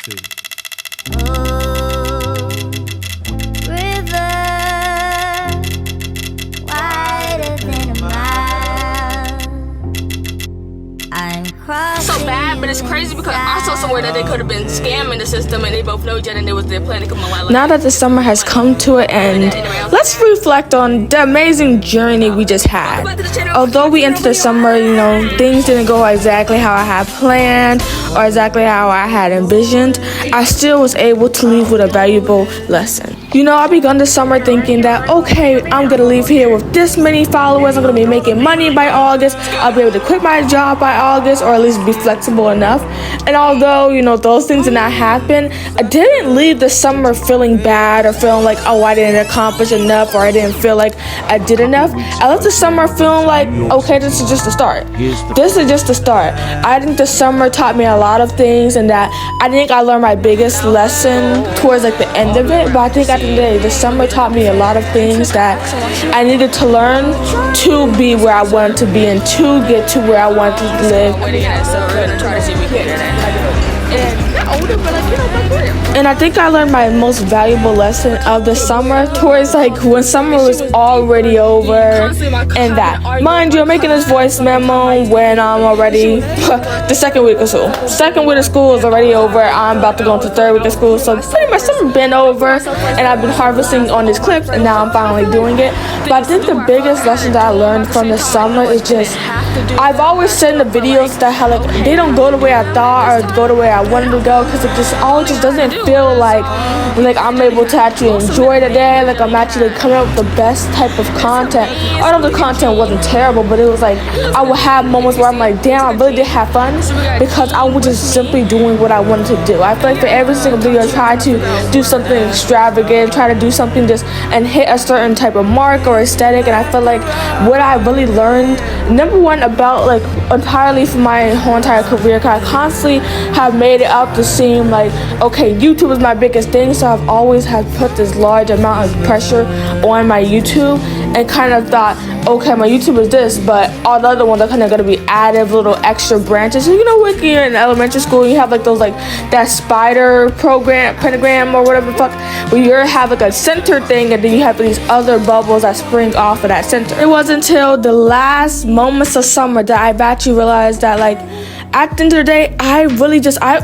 Oh, river, wider than a mile. I'm crossing. So bad, but it's crazy because I saw somewhere that they could have been scamming the system, and they both know each other, and they was there planning to come on. Now that the summer has come to an end, let's reflect on the amazing journey we just had. Although we entered the summer, things didn't go exactly how I had planned or exactly how I had envisioned, I still was able to leave with a valuable lesson. I begun the summer thinking that, okay, I'm going to leave here with this many followers, I'm going to be making money by August, I'll be able to quit my job by August, or at least be flexible enough. And although, those things did not happen, I didn't leave the summer feeling bad or feeling like, oh, I didn't accomplish enough, or I didn't feel like I did enough. I left the summer feeling like, okay, this is just the start. This is just the start. I think the summer taught me a lot of things, and that I think I learned my biggest lesson towards the end of it. But I think at the end of the day, the summer taught me a lot of things that I needed to learn to be where I wanted to be and to get to where I wanted to live. And I think I learned my most valuable lesson of the summer towards when summer was already over, and that, mind you, I'm making this voice memo when I'm already the second week of school. Second week of school is already over. I'm about to go into third week of school, so pretty much summer been over, and I've been harvesting on these clips, and now I'm finally doing it. But I think the biggest lesson that I learned from the summer is just, I've always said in the videos that how they don't go the way I thought or go the way I wanted to go, because it just doesn't feel like I'm able to actually enjoy the day, I'm actually coming up with the best type of content. Although the content wasn't terrible, but it was I would have moments where I'm like, damn, I really did have fun, because I was just simply doing what I wanted to do. I feel like for every single video I try to do something extravagant, try to do something just and hit a certain type of mark or aesthetic, and I feel like what I really learned, number one, about entirely for my whole entire career, because I constantly have made it out to seem like, okay, YouTube is my biggest thing, so I've always had put this large amount of pressure on my YouTube, and kind of thought, okay, my YouTube is this, but all the other ones are kind of going to be added little extra branches. So, when you're in elementary school, you have those that spider pentagram or whatever the fuck, where you have a center thing, and then you have these other bubbles that spring off of that center. It wasn't until the last moments of summer that I've actually realized that at the end of the day, I've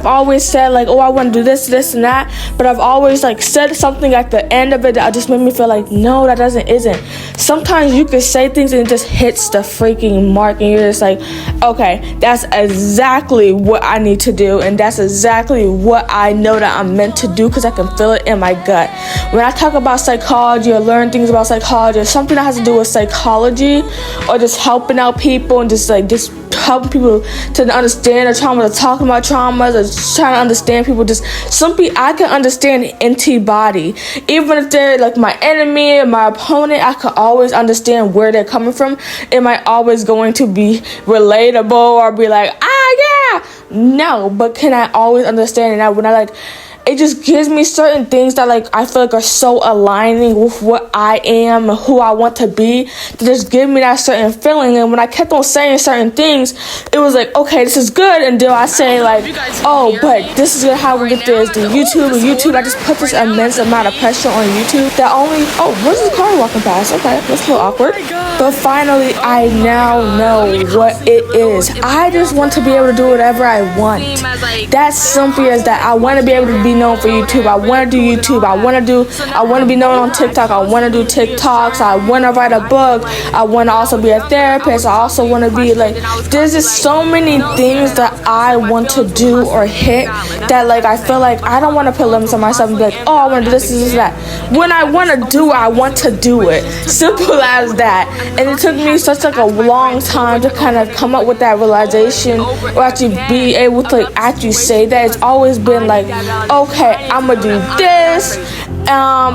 always said oh, I want to do this and that, but I've always said something at the end of it that just made me feel no, that isn't. Sometimes you can say things and it just hits the freaking mark, and you're just okay, that's exactly what I need to do, and that's exactly what I know that I'm meant to do, because I can feel it in my gut. When I talk about psychology or learn things about psychology or something that has to do with psychology, or just helping out people and just helping people to understand their trauma, or talking about traumas, or trying to understand people, just simply I can understand antibody. Even if they're my enemy or my opponent, I can always understand where they're coming from. Am I always going to be relatable or be yeah? No, but can I always understand it? Now when it just gives me certain things that I feel are so aligning with what I am, who I want to be, to just give me that certain feeling. And when I kept on saying certain things, it was okay, this is good, until I say oh, but this is how we get this, the YouTube, I just put this immense amount of pressure on YouTube that where's this car walking past? Okay, that's a little awkward. But finally, I now know what it is. I just want to be able to do whatever I want. That's simply as that. I want to be able to be known for YouTube. I want to do YouTube. I want to be known on TikTok. I want to do TikToks. I want to write a book. I want to also be a therapist. I also want to be there's just so many things that I want to do or hit that I feel I don't want to put limits on myself and be oh, I want to do this, that. When I want to do it, I want to do it. Simple as that. And it took me such a long time to kind of come up with that realization, or actually be able to actually say that. It's always been okay, I'm gonna do this.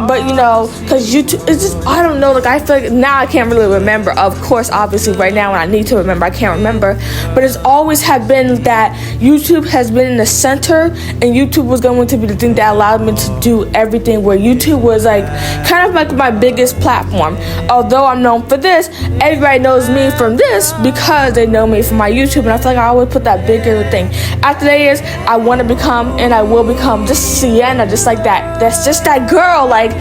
But you know, because YouTube, it's just, I don't know, like I feel like now I can't really remember. Of course, obviously, right now when I need to remember, I can't remember. But it's always have been that YouTube has been in the center, and YouTube was going to be the thing that allowed me to do everything. Where YouTube was like kind of like my biggest platform. Although I'm known for this, everybody knows me from this because they know me from my YouTube, and I feel like I always put that bigger thing. After that is, I want to become, and I will become, just Sienna, just like that. That's just that girl. Like,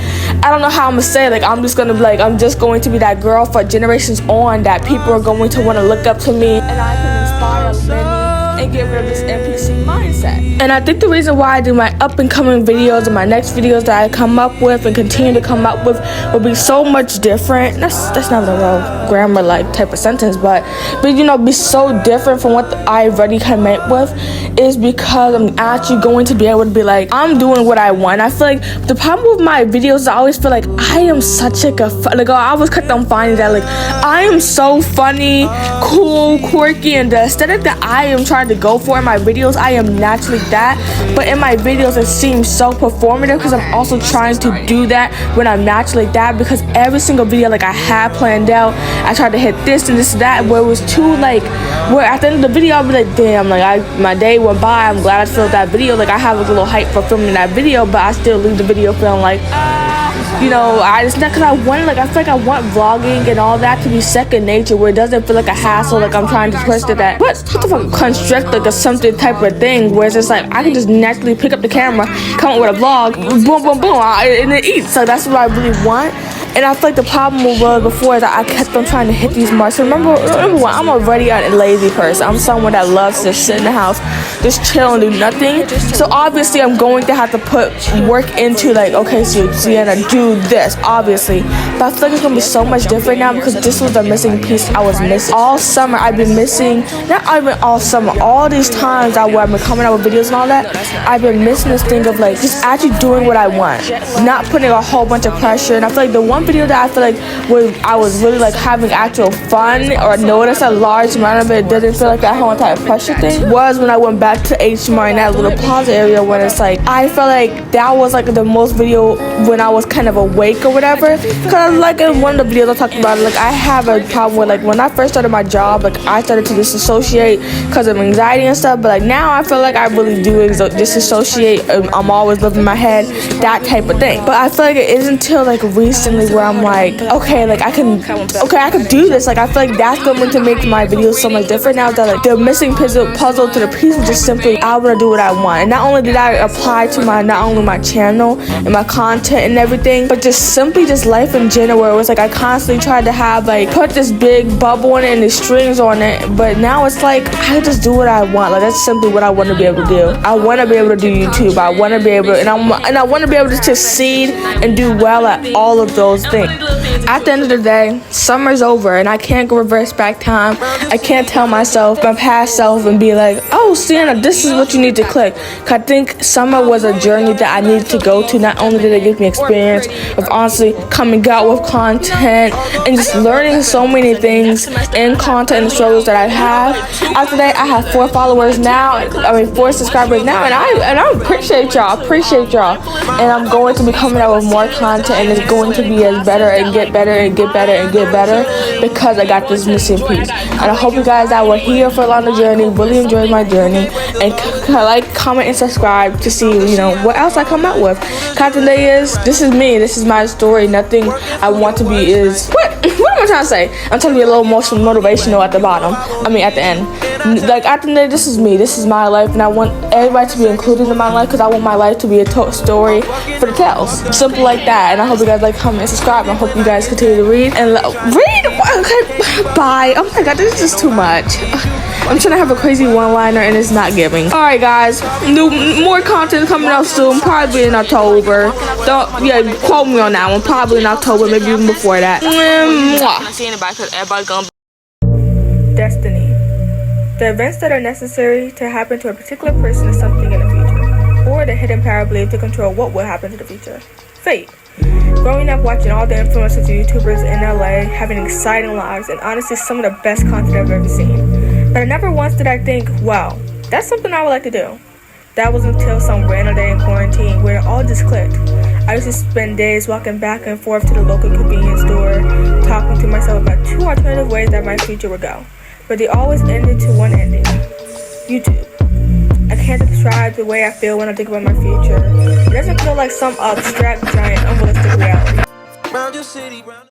I don't know how I'm gonna say it. Like, I'm just gonna be like, I'm just going to be that girl for generations on, that people are going to want to look up to me, and I can inspire many and get rid of this NPC mindset. And I think the reason why I do my up and coming videos and my next videos that I come up with and continue to come up with will be so much different. That's not a real grammar like type of sentence, but you know, be so different from what I already come up with, is because I'm actually going to be able to be like, I'm doing what I want. I feel like the problem with my videos, I always feel like I am such like I always cut them finding that like I am so funny, cool, quirky, and the aesthetic that I am trying to go for in my videos, I am naturally that. But in my videos, it seems so performative because I'm also trying to do that when I'm naturally that. Because every single video like I had planned out, I tried to hit this and this and that, where it was too like, where at the end of the video I'll be like, damn, like my day went by. I'm glad I filmed that video. Like I have a little hype for filming that video, but I still leave the video feeling like, you know, it's not because I want, like I feel like I want vlogging and all that to be second nature, where it doesn't feel like a hassle, like I'm trying to twist it that what the fuck construct like a something type of thing, where it's just like I can just naturally pick up the camera, come up with a vlog, boom boom boom, and it eats. So that's what I really want. And I feel like the problem was before is that I kept on trying to hit these marks. So remember what, I'm already a lazy person. I'm someone that loves to sit in the house, just chill and do nothing. So obviously I'm going to have to put work into like, okay, so Sienna, do this, obviously. But I feel like it's gonna be so much different now because this was the missing piece I was missing. All summer I've been missing, not even all summer, all these times where I've been coming out with videos and all that, I've been missing this thing of like just actually doing what I want, not putting a whole bunch of pressure. And I feel like the one video that I feel like I was really like having actual fun, or notice a large amount of it didn't feel like that whole entire pressure thing, was when I went back to HMR in that little plaza area, when it's like I felt like that was like the most video when I was kind of awake or whatever. Because like in one of the videos I talked about, like I have a problem with like when I first started my job, like I started to disassociate because of anxiety and stuff, but like now I feel like I really do disassociate. I'm always living in my head, that type of thing. But I feel like it isn't until like recently where I'm like, okay, like I could do this. Like I feel like that's going to make my videos so much different now, that like the missing puzzle to the piece is just simply I want to do what I want. And not only did I apply to not only my channel and my content and everything, but just simply just life in general, where it was like I constantly tried to have like put this big bubble in it and the strings on it, but now it's like I just do what I want. Like that's simply what I want to be able to do. I want to be able to do YouTube. I want to be able to, and I want to be able to succeed and do well at all of those things. At the end of the day, summer's over and I can't go reverse back time. I can't tell myself, my past self, and be like, oh Sienna, this is what you need to click. I think summer was a journey that I needed to go to. Not only did it give me experience of honestly coming out with content and just learning so many things in content and struggles that I have. After that, I have 4 followers now. 4 subscribers now, and I appreciate y'all. And I'm going to be coming out with more content, and it's going to be as better and get better and get better and get better because I got this missing piece. And I hope you guys that were here for along the journey really enjoyed my journey, and like, comment, and subscribe to see, you know, what else I come out with. Today is, this is me, this is my story. Nothing I want to be is, what am I trying to say? I'm trying to be a little more motivational at the bottom, at the end. Like at the end, this is me, this is my life, and I want everybody to be included in my life because I want my life to be a story for the tells. Simple like that. And I hope you guys like, comment, and subscribe. I hope you guys continue to read and read. Okay, bye. Oh my god, this is just too much. I'm trying to have a crazy one-liner and it's not giving. Alright guys, more content coming out soon, probably in October. Quote me on that one, probably in October, maybe even before that. Destiny. The events that are necessary to happen to a particular person is something in the future, or the hidden power believed to control what will happen to the future. Fate. Growing up watching all the influencers and YouTubers in LA having exciting lives and honestly some of the best content I've ever seen. But never once did I think, wow, that's something I would like to do. That was until some random day in quarantine where it all just clicked. I used to spend days walking back and forth to the local convenience store, talking to myself about 2 alternative ways that my future would go. But they always ended to one ending: YouTube. I can't describe the way I feel when I think about my future. It doesn't feel like some abstract, giant, unrealistic reality.